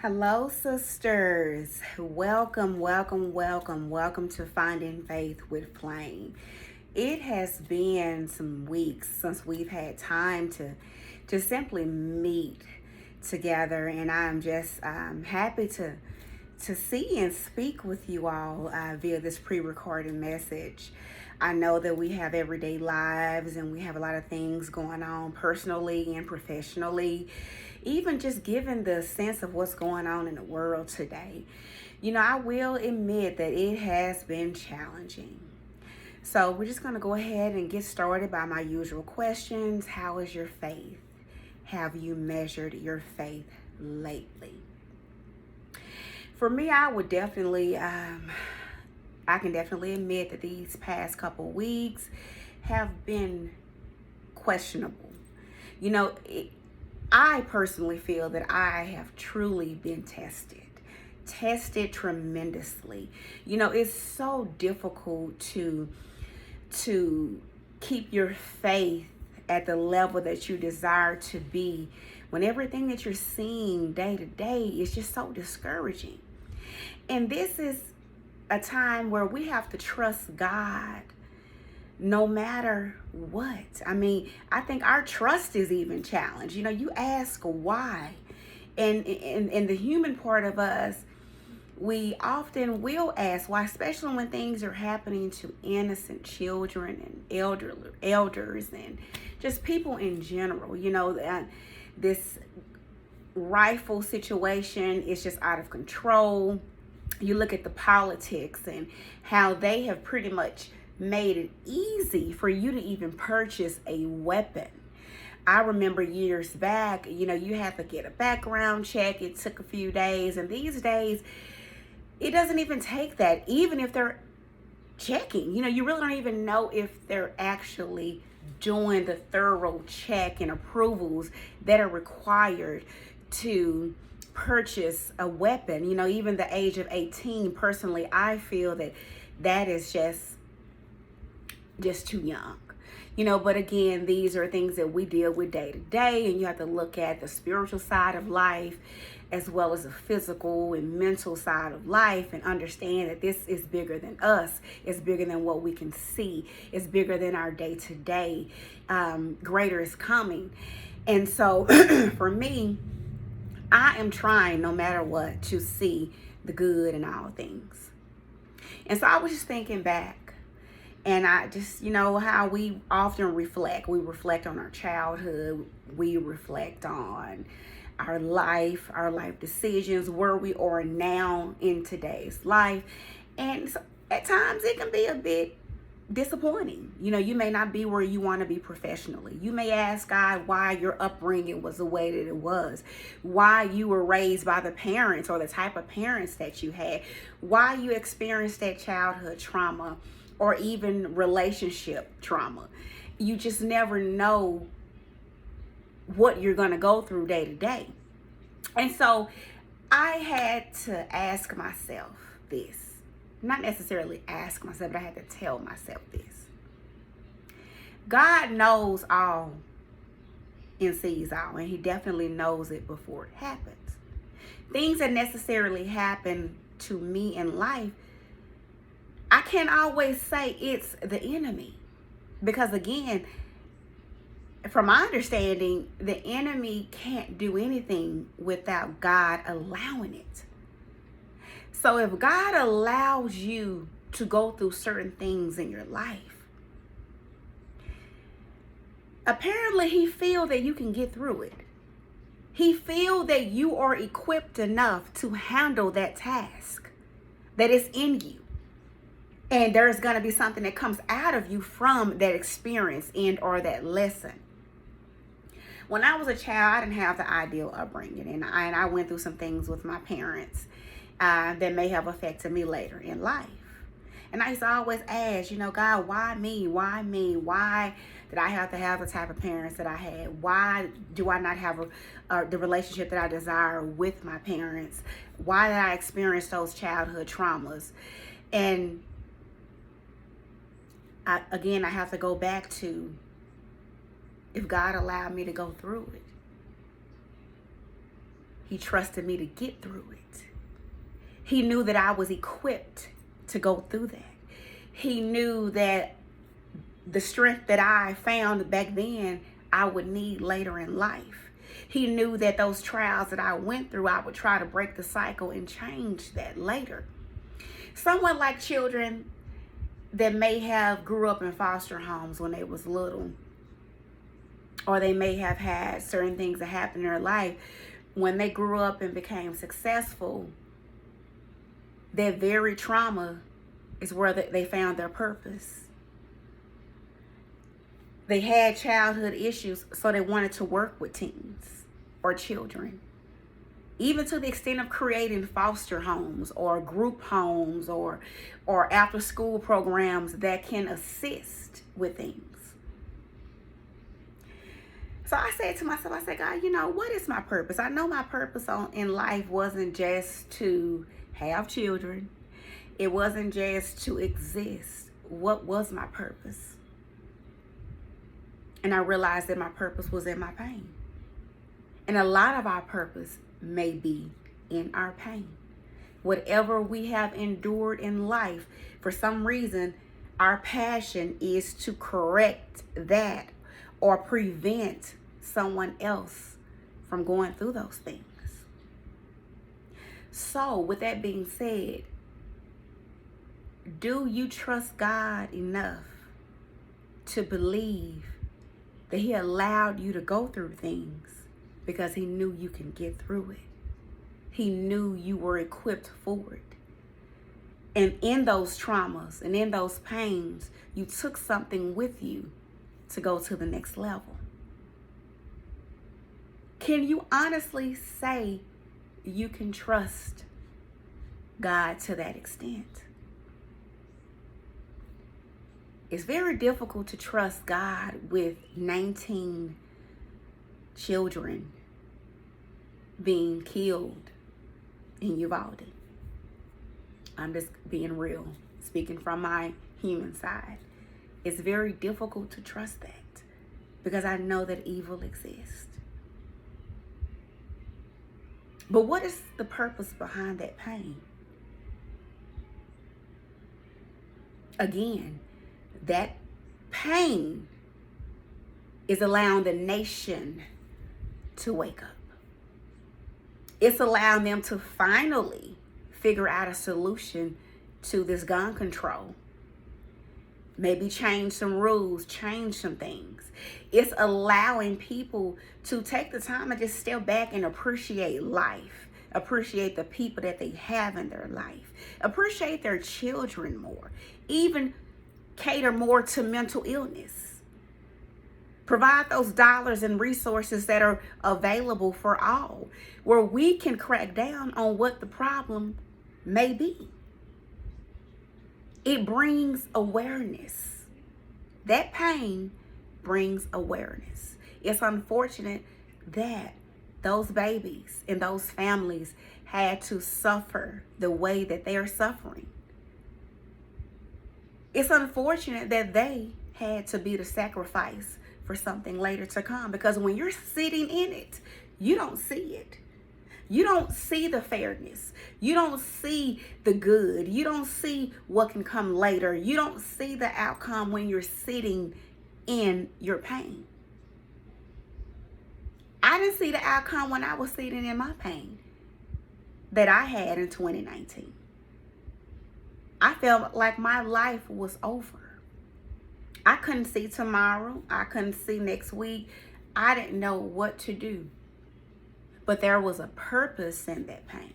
Hello, sisters. Welcome to Finding Faith with Flame. It has been some weeks since we've had time to simply meet together, and I'm just happy to see and speak with you all via this pre-recorded message. I know that we have everyday lives and we have a lot of things going on personally and professionally, even just given the sense of what's going on in the world today. I will admit that it has been challenging. So we're just going to go ahead and get started by my usual questions. How is your faith? Have you measured your faith lately? For me, I can definitely admit that these past couple weeks have been questionable. You know, it, I personally feel that I have truly been tested tremendously. It's so difficult to keep your faith at the level that you desire to be when everything that you're seeing day to day is just so discouraging. And this is a time where we have to trust God no matter what. I think our trust is even challenged. You ask why. And the human part of us, we often will ask why, especially when things are happening to innocent children and elders and just people in general. This rifle situation is just out of control. You look at the politics and how they have pretty much made it easy for you to even purchase a weapon. I remember years back, you had to get a background check. It took a few days. And these days, it doesn't even take that. Even if they're checking, you really don't even know if they're actually doing the thorough check and approvals that are required to purchase a weapon. Even the age of 18, personally, I feel that is just too young. But again, these are things that we deal with day to day, and you have to look at the spiritual side of life as well as the physical and mental side of life and understand that this is bigger than us. It's bigger than what we can see. It's bigger than our day to day. Greater is coming. And so for me, I am trying no matter what to see the good in all things. And so I was just thinking back, and I just, how we often reflect. We reflect on our childhood. We reflect on our life decisions, where we are now in today's life. And so at times it can be a bit disappointing. You may not be where you want to be professionally. You may ask God why your upbringing was the way that it was, why you were raised by the parents or the type of parents that you had, why you experienced that childhood trauma or even relationship trauma. You just never know what you're going to go through day to day. And so I had to ask myself this. Not necessarily ask myself, but I had to tell myself this. God knows all and sees all, and he definitely knows it before it happens. Things that necessarily happen to me in life, I can't always say it's the enemy. Because again, from my understanding, the enemy can't do anything without God allowing it. So if God allows you to go through certain things in your life, apparently he feels that you can get through it. He feels that you are equipped enough to handle that task that is in you. And there's going to be something that comes out of you from that experience and or that lesson. When I was a child, I didn't have the ideal upbringing, and I went through some things with my parents that may have affected me later in life. And I used to always ask, God, why me? Why me? Why did I have to have the type of parents that I had? Why do I not have the relationship that I desire with my parents? Why did I experience those childhood traumas? And I have to go back to, if God allowed me to go through it, He trusted me to get through it. He knew that I was equipped to go through that. He knew that the strength that I found back then, I would need later in life. He knew that those trials that I went through, I would try to break the cycle and change that later. Someone like children that may have grew up in foster homes when they was little, or they may have had certain things that happened in their life, when they grew up and became successful, that very trauma is where they found their purpose. They had childhood issues, so they wanted to work with teens or children, even to the extent of creating foster homes or group homes or after school programs that can assist with things. So I said to myself, I said, God, what is my purpose? I know my purpose in life wasn't just to have children. It wasn't just to exist. What was my purpose? And I realized that my purpose was in my pain. And a lot of our purpose may be in our pain. Whatever we have endured in life, for some reason, our passion is to correct that or prevent someone else from going through those things. So, with that being said, do you trust God enough to believe that He allowed you to go through things because He knew you can get through it? He knew you were equipped for it. And in those traumas and in those pains, you took something with you to go to the next level. Can you honestly say you can trust God to that extent? It's very difficult to trust God with 19 children being killed in Uvalde. I'm just being real, speaking from my human side. It's very difficult to trust that because I know that evil exists. But what is the purpose behind that pain? Again, that pain is allowing the nation to wake up. It's allowing them to finally figure out a solution to this gun control. Maybe change some rules, change some things. It's allowing people to take the time and just step back and appreciate life. Appreciate the people that they have in their life. Appreciate their children more. Even cater more to mental illness. Provide those dollars and resources that are available for all, where we can crack down on what the problem may be. It brings awareness. That pain brings awareness. It's unfortunate that those babies and those families had to suffer the way that they are suffering. It's unfortunate that they had to be the sacrifice for something later to come, because when you're sitting in it, you don't see it. You don't see the fairness. You don't see the good. You don't see what can come later. You don't see the outcome when you're sitting in your pain. I didn't see the outcome when I was sitting in my pain that I had in 2019. I felt like my life was over. I couldn't see tomorrow. I couldn't see next week. I didn't know what to do. But there was a purpose in that pain.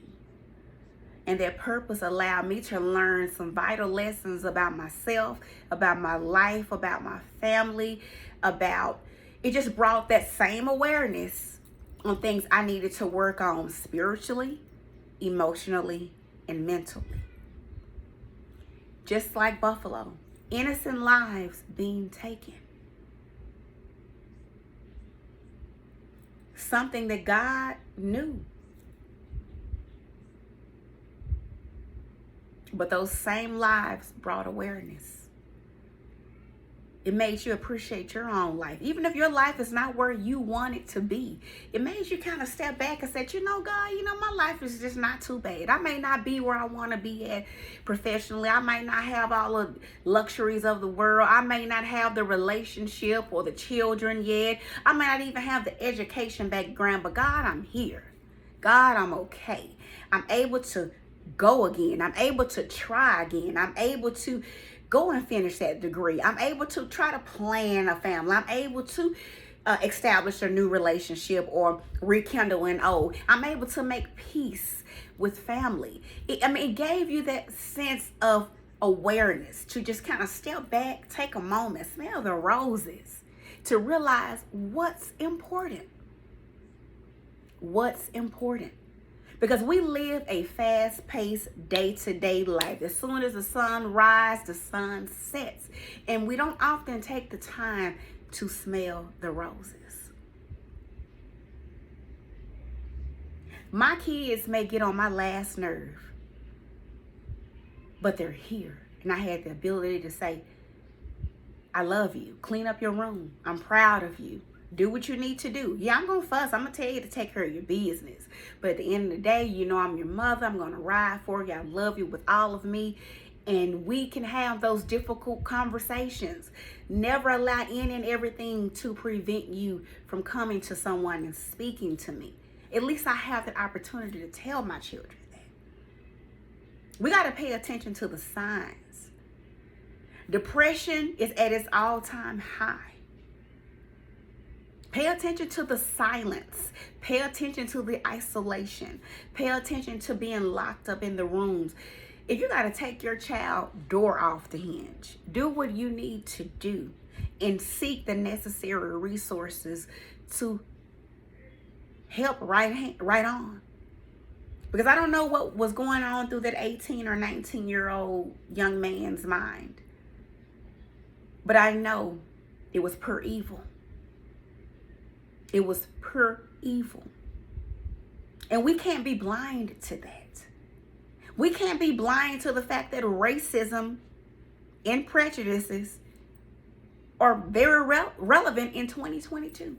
And that purpose allowed me to learn some vital lessons about myself, about my life, about my family, it just brought that same awareness on things I needed to work on spiritually, emotionally, and mentally. Just like Buffalo, innocent lives being taken. Something that God knew. But those same lives brought awareness. It made you appreciate your own life. Even if your life is not where you want it to be, it made you kind of step back and say, you know, God, my life is just not too bad. I may not be where I want to be at professionally. I might not have all the luxuries of the world. I may not have the relationship or the children yet. I may not even have the education background, but God, I'm here. God, I'm okay. I'm able to go again. I'm able to try again. I'm able to go and finish that degree. I'm able to try to plan a family. I'm able to establish a new relationship or rekindle an old. I'm able to make peace with family. It gave you that sense of awareness to just kind of step back, take a moment, smell the roses, to realize what's important. What's important. Because we live a fast-paced, day-to-day life. As soon as the sun rises, the sun sets. And we don't often take the time to smell the roses. My kids may get on my last nerve, but they're here. And I had the ability to say, I love you. Clean up your room. I'm proud of you. Do what you need to do. Yeah, I'm going to fuss. I'm going to tell you to take care of your business. But at the end of the day, I'm your mother. I'm going to ride for you. I love you with all of me. And we can have those difficult conversations. Never allow any and everything to prevent you from coming to someone and speaking to me. At least I have the opportunity to tell my children that. We got to pay attention to the signs. Depression is at its all-time high. Pay attention to the silence. Pay attention to the isolation. Pay attention to being locked up in the rooms. If you got to take your child door off the hinge, do what you need to do and seek the necessary resources to help right on. Because I don't know what was going on through that 18 or 19-year-old young man's mind. But I know it was pure evil. It was pure evil. And we can't be blind to that. We can't be blind to the fact that racism and prejudices are very relevant in 2022.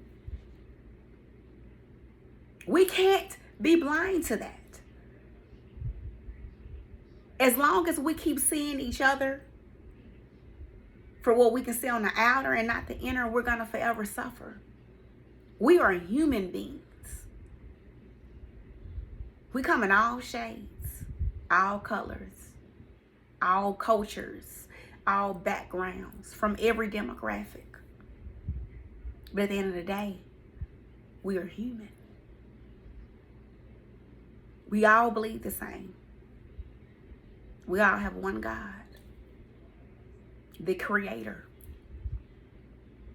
We can't be blind to that. As long as we keep seeing each other for what we can see on the outer and not the inner, we're going to forever suffer. We are human beings. We come in all shades, all colors, all cultures, all backgrounds, from every demographic. But at the end of the day, we are human. We all believe the same. We all have one God, the Creator.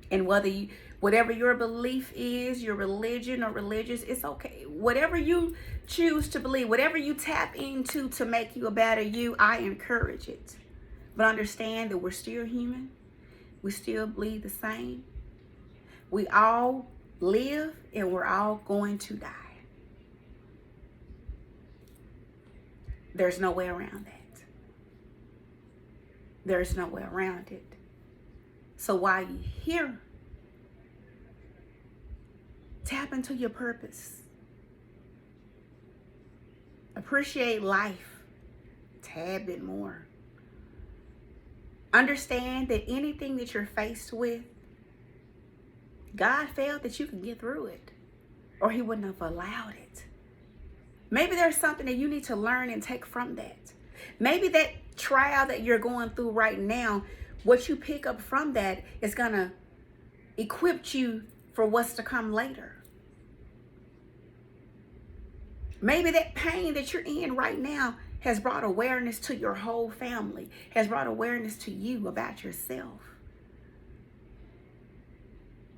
And whatever your belief is, your religion or religious, it's okay. Whatever you choose to believe, whatever you tap into to make you a better you, I encourage it. But understand that we're still human. We still bleed the same. We all live and we're all going to die. There's no way around that. There's no way around it. So while you're here, tap into your purpose. Appreciate life a tad bit more. Understand that anything that you're faced with, God felt that you can get through it, or He wouldn't have allowed it. Maybe there's something that you need to learn and take from that. Maybe that trial that you're going through right now, what you pick up from that is going to equip you for what's to come later. Maybe that pain that you're in right now has brought awareness to your whole family, has brought awareness to you about yourself.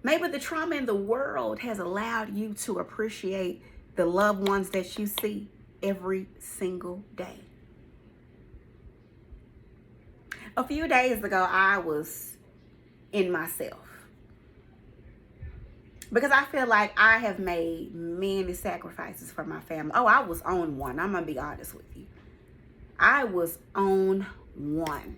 Maybe the trauma in the world has allowed you to appreciate the loved ones that you see every single day. A few days ago, I was in myself because I feel like I have made many sacrifices for my family. Oh, I was on one. I'm going to be honest with you. I was on one.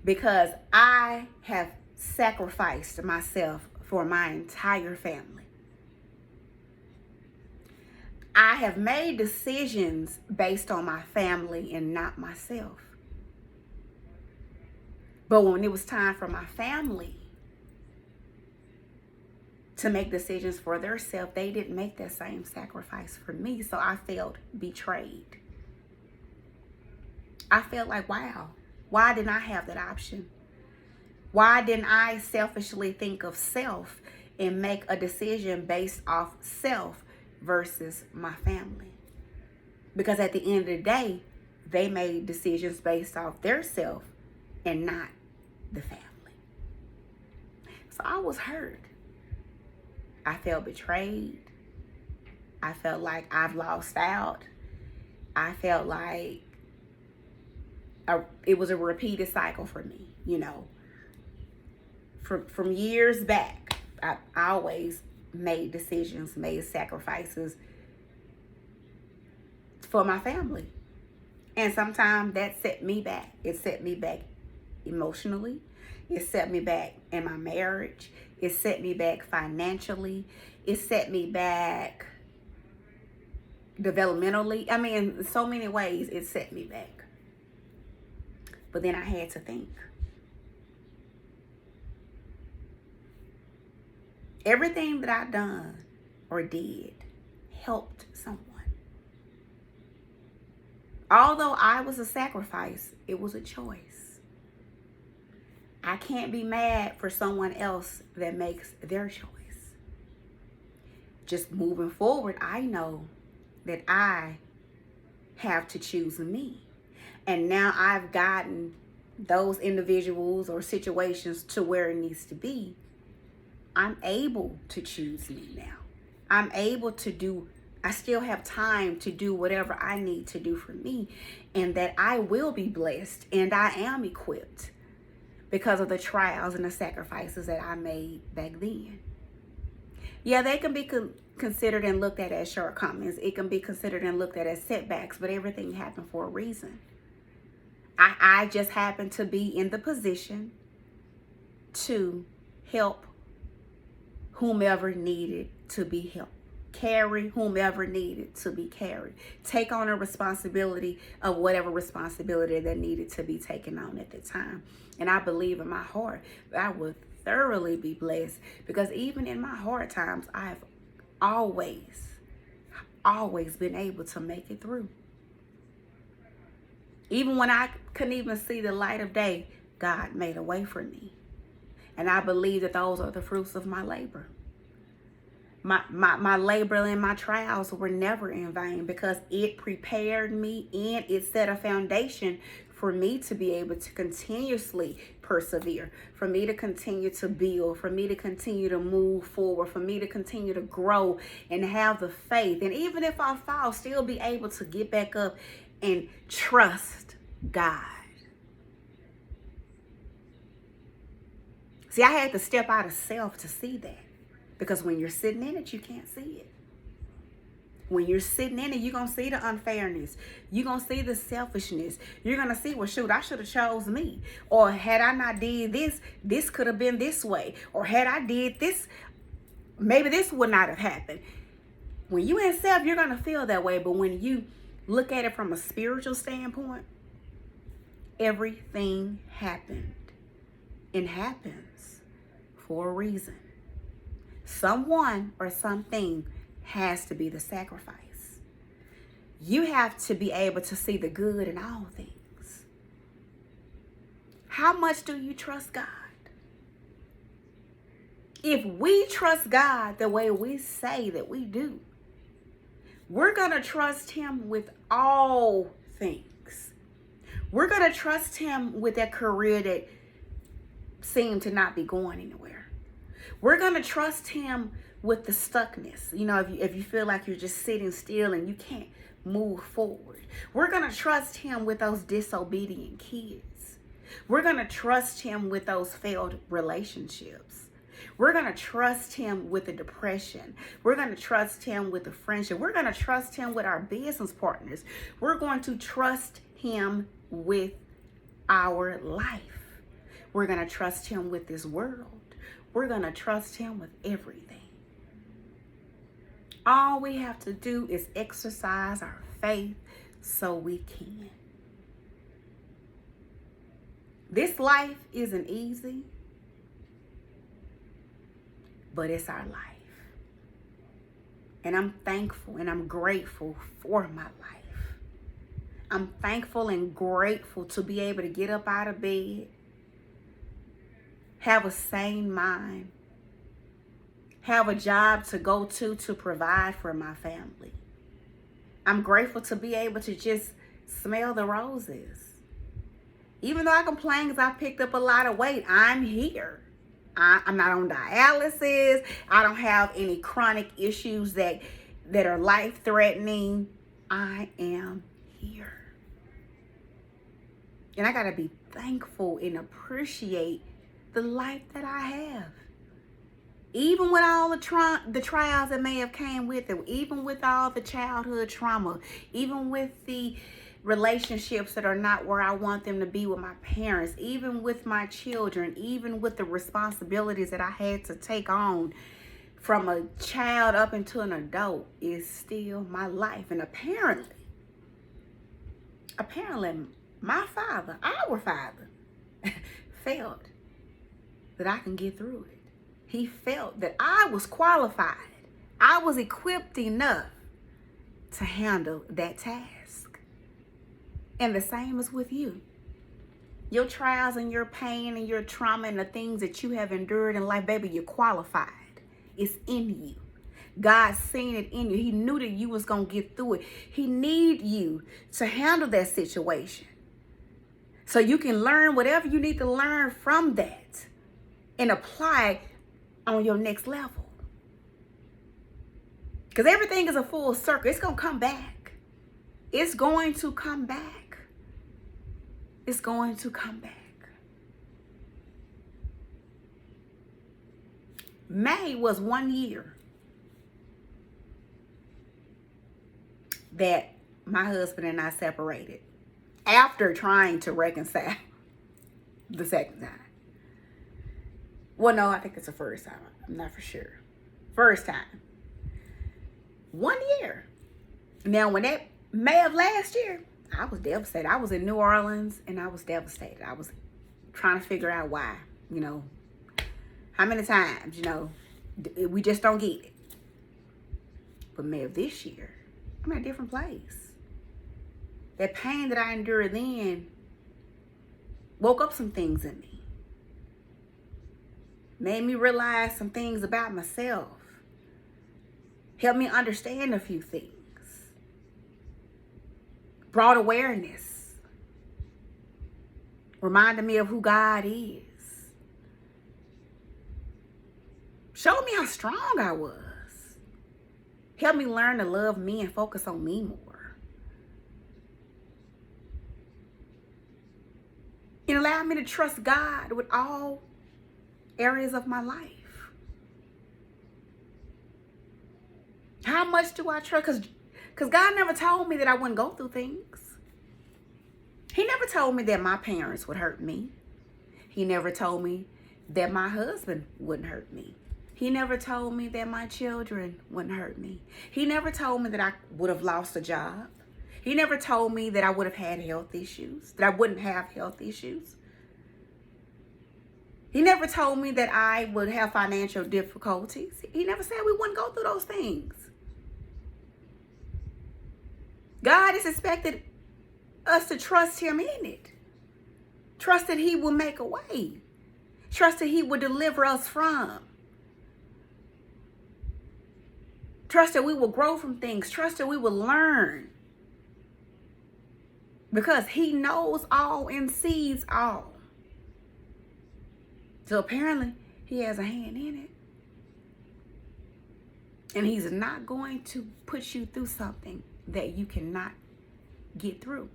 because I have sacrificed myself for my entire family. I have made decisions based on my family and not myself. But when it was time for my family to make decisions for themselves, they didn't make that same sacrifice for me. So I felt betrayed. I felt like, wow, why didn't I have that option? Why didn't I selfishly think of self and make a decision based off self versus my family? Because at the end of the day, they made decisions based off their self and not the family. So I was hurt. I felt betrayed. I felt like I've lost out. I felt like it was a repeated cycle for me, you know. From years back, I always made decisions, made sacrifices for my family. And sometimes that set me back. It set me back emotionally. It set me back in my marriage. It set me back financially. It set me back developmentally. I mean, in so many ways, it set me back. But then I had to think. Everything that I done or did helped someone. Although I was a sacrifice, it was a choice. I can't be mad for someone else that makes their choice. Just moving forward, I know that I have to choose me. And now I've gotten those individuals or situations to where it needs to be. I'm able to choose me now. I'm able to do, I still have time to do whatever I need to do for me, and that I will be blessed and I am equipped because of the trials and the sacrifices that I made back then. Yeah, they can be considered and looked at as shortcomings. It can be considered and looked at as setbacks, but everything happened for a reason. I just happened to be in the position to help whomever needed to be helped. Carry whomever needed to be carried. Take on a responsibility of whatever responsibility that needed to be taken on at the time. And I believe in my heart that I would thoroughly be blessed, because even in my hard times, I've always been able to make it through. Even when I couldn't even see the light of day, God made a way for me. And I believe that those are the fruits of my labor. My labor and my trials were never in vain, because it prepared me and it set a foundation for me to be able to continuously persevere, for me to continue to build, for me to continue to move forward, for me to continue to grow and have the faith. And even if I fall, still be able to get back up and trust God. See, I had to step out of self to see that. Because when you're sitting in it, you can't see it. When you're sitting in it, you're going to see the unfairness. You're going to see the selfishness. You're going to see, well, shoot, I should have chose me. Or had I not did this, this could have been this way. Or had I did this, maybe this would not have happened. When you in self, you're going to feel that way. But when you look at it from a spiritual standpoint, everything happened and happens for a reason. Someone or something has to be the sacrifice. You have to be able to see the good in all things. How much do you trust God? If we trust God the way we say that we do, we're going to trust Him with all things. We're going to trust Him with that career that seemed to not be going anywhere. We're going to trust Him with the stuckness. You know, if you feel like you're just sitting still and you can't move forward. We're going to trust Him with those disobedient kids. We're going to trust Him with those failed relationships. We're going to trust Him with the depression. We're going to trust Him with the friendship. We're going to trust Him with our business partners. We're going to trust Him with our life. We're going to trust him with this world. We're going to trust him with everything. All we have to do is exercise our faith so we can. This life isn't easy, but it's our life. And I'm thankful and I'm grateful for my life. I'm thankful and grateful to be able to get up out of bed, have a sane mind, have a job to go to provide for my family. I'm grateful to be able to just smell the roses. Even though I complain because I picked up a lot of weight, I'm here. I'm not on dialysis. I don't have any chronic issues that are life-threatening. I am here. And I got to be thankful and appreciate the life that I have. Even with all the trials that may have came with it, even with all the childhood trauma, even with the relationships that are not where I want them to be with my parents, even with my children, even with the responsibilities that I had to take on from a child up into an adult, is still my life. And apparently, my father, our father, felt that I can get through it. He felt that I was qualified. I was equipped enough to handle that task. And the same is with you. Your trials and your pain and your trauma and the things that you have endured in life, baby, you're qualified. It's in you. God seen it in you. He knew that you was going to get through it. He need you to handle that situation. So you can learn whatever you need to learn from that and apply on your next level. Because everything is a full circle. It's going to come back. It's going to come back. It's going to come back. May was 1 year that my husband and I separated after trying to reconcile the second time. Well, no, I think it's the first time. I'm not for sure. First time. 1 year. Now, when that May of last year, I was devastated. I was in New Orleans and I was devastated. I was trying to figure out why, how many times, we just don't get it. But May of this year, I'm in a different place. That pain that I endured then woke up some things in me. Made me realize some things about myself. Helped me understand a few things. Brought awareness. Reminded me of who God is. Showed me how strong I was. Helped me learn to love me and focus on me more. It allowed me to trust God with all areas of my life. How much do I trust? Because God never told me that I wouldn't go through things. He never told me that my parents would hurt me. He never told me that my husband wouldn't hurt me. He never told me that my children wouldn't hurt me. He never told me that I would have lost a job. He never told me that I would have had health issues, that I wouldn't have health issues. He never told me that I would have financial difficulties. He never said we wouldn't go through those things. God has expected us to trust him in it. Trust that he will make a way. Trust that he will deliver us from. Trust that we will grow from things. Trust that we will learn. Because he knows all and sees all. So apparently, he has a hand in it. And he's not going to put you through something that you cannot get through.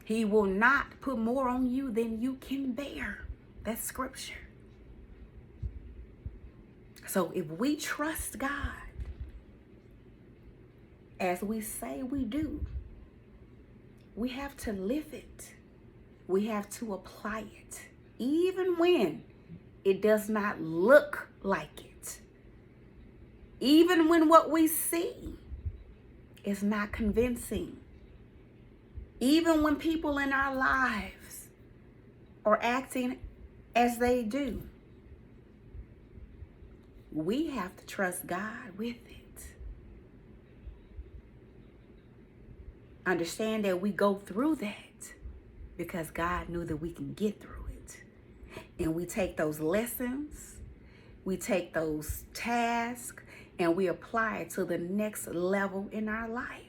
He will not put more on you than you can bear. That's scripture. So if we trust God, as we say we do, we have to live it. we have to apply it, even when it does not look like it. Even when what we see is not convincing. Even when people in our lives are acting as they do. We have to trust God with it. Understand that we go through that because God knew that we can get through it. And we take those lessons, we take those tasks, and we apply it to the next level in our life.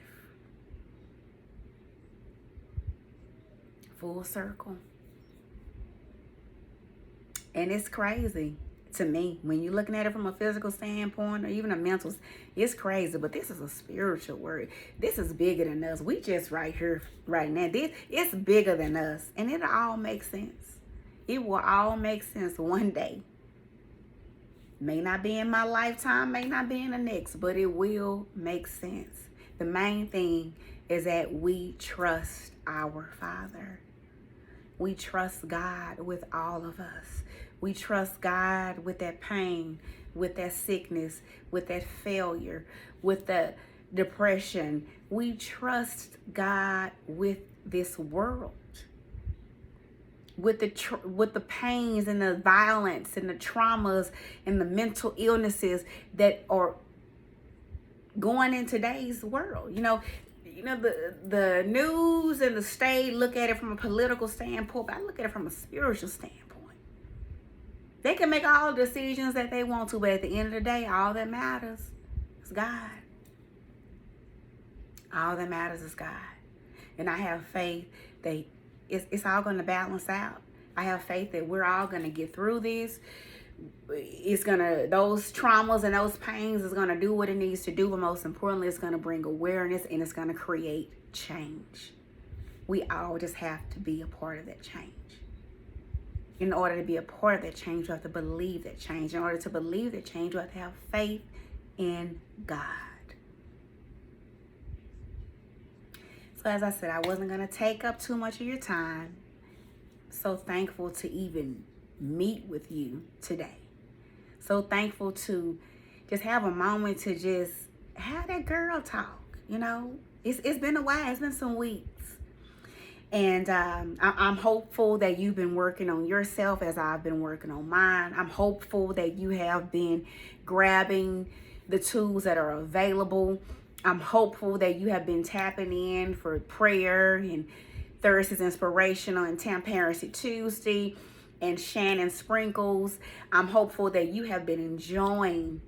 Full circle. And it's crazy to me when you're looking at it from a physical standpoint or even a mental. It's crazy, but this is a spiritual word. This is bigger than us. We just right here, right now. It's bigger than us, and it all makes sense. It will all make sense one day. May not be in my lifetime, may not be in the next, but it will make sense. The main thing is that we trust our Father. We trust God with all of us. We trust God with that pain, with that sickness, with that failure, with the depression. We trust God with this world. With the pains and the violence and the traumas and the mental illnesses that are going in today's world. You know the news and the state look at it from a political standpoint, but I look at it from a spiritual standpoint. They can make all the decisions that they want to, but at the end of the day, all that matters is God. All that matters is God. And I have faith that it's all going to balance out. I have faith that we're all going to get through this. Those traumas and those pains is going to do what it needs to do, but most importantly, it's going to bring awareness and it's going to create change. We all just have to be a part of that change. In order to be a part of that change, you have to believe that change. In order to believe that change, you have to have faith in God. So as I said, I wasn't going to take up too much of your time. So thankful to even meet with you today. So thankful to just have a moment to just have that girl talk. It's been a while. It's been some weeks. And I'm hopeful that you've been working on yourself as I've been working on mine. I'm hopeful that you have been grabbing the tools that are available. I'm hopeful that you have been tapping in for prayer and Thursday's Inspirational and Transparency Tuesday and Shannon Sprinkles. I'm hopeful that you have been enjoying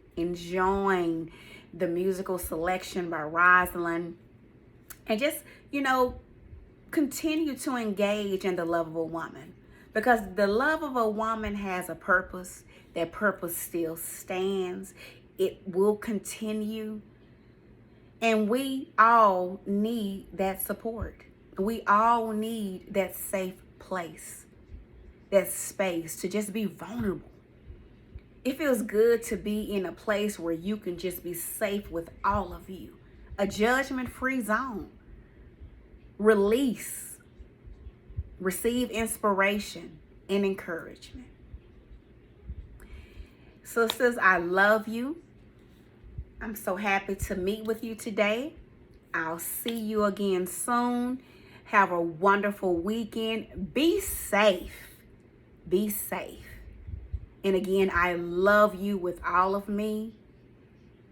the musical selection by Rosalind. And just, continue to engage in the love of a woman, because the love of a woman has a purpose. That purpose still stands. It will continue. And we all need that support. We all need that safe place, that space to just be vulnerable. It feels good to be in a place where you can just be safe with all of you. A judgment-free zone. Release, receive inspiration and encouragement. Sisters, I love you. I'm so happy to meet with you today. I'll see you again soon. Have a wonderful weekend. Be safe. Be safe. And again, I love you with all of me.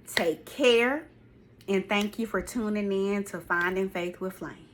Take care. And thank you for tuning in to Finding Faith with Flame.